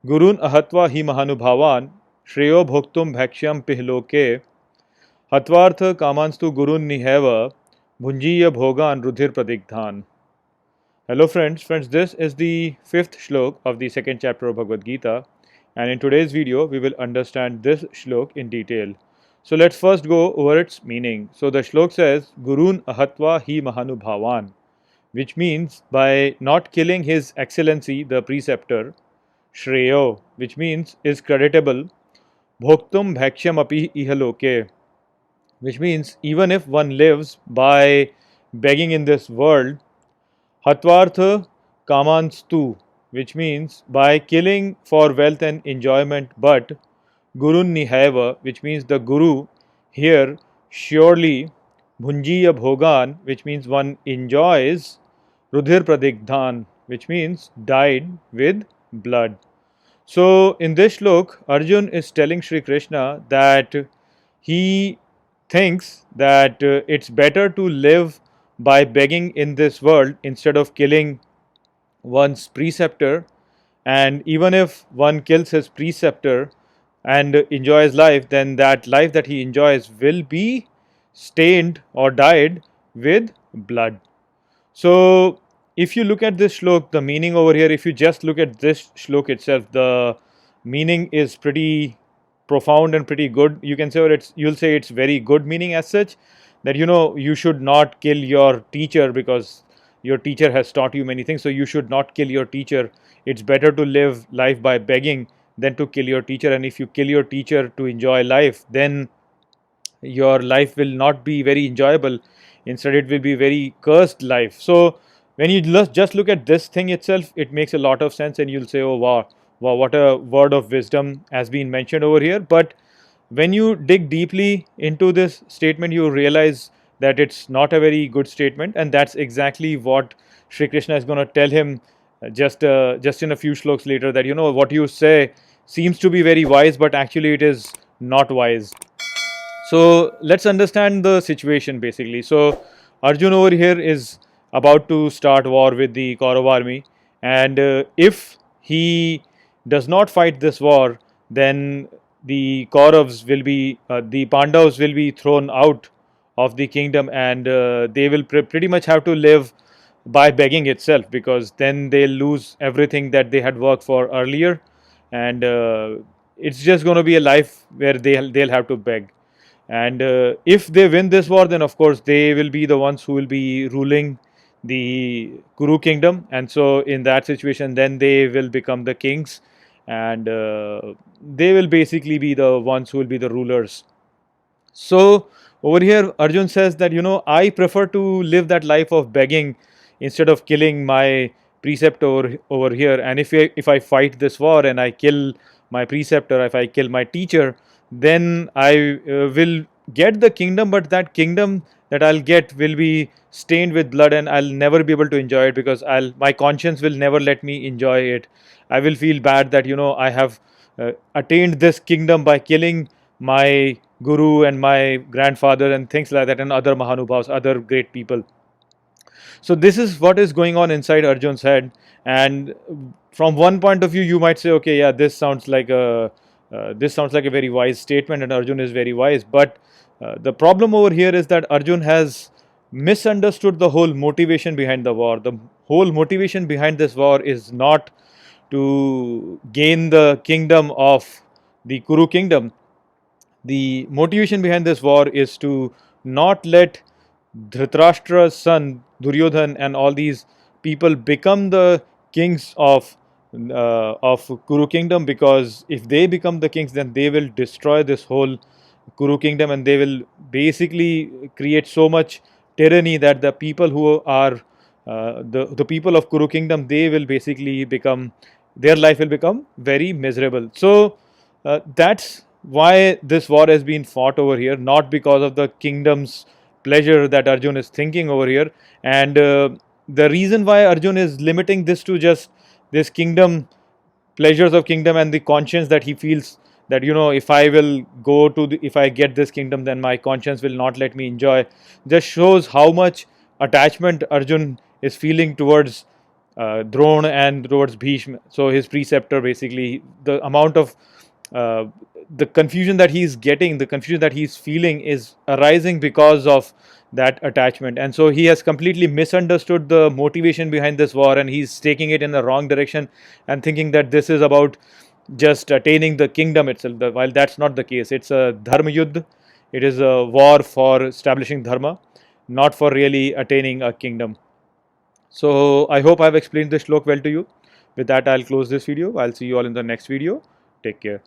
गुरून् अहत्वा हि महानुभावान् श्रेयो भोक्तुं भैक्ष्यं पिहलोके हत्वार्थ कामांस्तु गुरून् निहैव भुञ्जीय भोगान् रुधिर प्रदिग्धान्. Hello friends, this is the fifth shlok of the second chapter of Bhagavad Gita, and in today's video we will understand this shlok in detail. So let's first go over its meaning. So the shlok says Gurun ahatva hi mahanubhavan, which means by not killing his excellency the preceptor, Shreyo, which means is creditable, Bhoktum bhaksham api ihaloke, which means even if one lives by begging in this world, Hatvartha Kamanstu, which means by killing for wealth and enjoyment, but Gurun Nihaiva, which means the Guru here surely Bhunjiya Bhogan, which means one enjoys Rudhir Pradigdhan, which means died with blood. So in this shlok, Arjun is telling Sri Krishna that he thinks that it's better to live by begging in this world instead of killing one's preceptor. And even if one kills his preceptor and enjoys life, then that life that he enjoys will be stained or dyed with blood. So if you look at this shlok, the meaning over here, if you just look at this shlok itself, the meaning is pretty profound and pretty good. You can say, or you'll say it's very good meaning as such, that you should not kill your teacher because your teacher has taught you many things. So you should not kill your teacher. It's better to live life by begging than to kill your teacher. And if you kill your teacher to enjoy life, then your life will not be very enjoyable. Instead, it will be very cursed life. So when you just look at this thing itself, it makes a lot of sense, and you'll say, "Oh wow, wow, what a word of wisdom has been mentioned over here." But when you dig deeply into this statement, you realize that it's not a very good statement, and that's exactly what Sri Krishna is going to tell him just in a few shloks later. That what you say seems to be very wise, but actually it is not wise. So let's understand the situation basically. So Arjun over here is about to start war with the Kaurav army, and if he does not fight this war, then the Kauravs will be the Pandavas will be thrown out of the kingdom, and they will pretty much have to live by begging itself, because then they'll lose everything that they had worked for earlier, and it's just going to be a life where they'll have to beg. And if they win this war, then of course they will be the ones who will be ruling the Kuru kingdom. And so in that situation, then they will become the kings, and they will basically be the ones who will be the rulers. So over here, Arjun says that I prefer to live that life of begging instead of killing my preceptor over here. And if I fight this war and I kill my preceptor, if I kill my teacher, then I will get the kingdom, but that kingdom that I'll get will be stained with blood, and I'll never be able to enjoy it, because my conscience will never let me enjoy it. I will feel bad that I have attained this kingdom by killing my guru and my grandfather and things like that, and other Mahanubhavs, other great people. So this is what is going on inside Arjun's head. And from one point of view, you might say, okay, yeah, this sounds like a very wise statement, and Arjun is very wise. But the problem over here is that Arjun has misunderstood the whole motivation behind the war. The whole motivation behind this war is not to gain the kingdom of the Kuru kingdom. The motivation behind this war is to not let Dhritarashtra's son Duryodhan and all these people become the kings of Kuru kingdom, because if they become the kings, then they will destroy this whole Kuru kingdom, and they will basically create so much tyranny that the people who are the people of Kuru kingdom, they will basically become, their life will become very miserable. So that's why this war has been fought over here, not because of the kingdom's pleasure that Arjun is thinking over here. And the reason why Arjun is limiting this to just this kingdom, pleasures of kingdom, and the conscience that he feels that if I will if I get this kingdom, then my conscience will not let me enjoy, just shows how much attachment Arjun is feeling towards Drona and towards Bhishma. So his preceptor, basically, the amount of uh, the confusion that he's getting, the confusion that he's feeling is arising because of that attachment. And so he has completely misunderstood the motivation behind this war, and he's taking it in the wrong direction and thinking that this is about just attaining the kingdom itself. While that's not the case, it's a dharma yuddha. It is a war for establishing dharma, not for really attaining a kingdom. So I hope I've explained this shlok well to you. With that, I'll close this video. I'll see you all in the next video. Take care.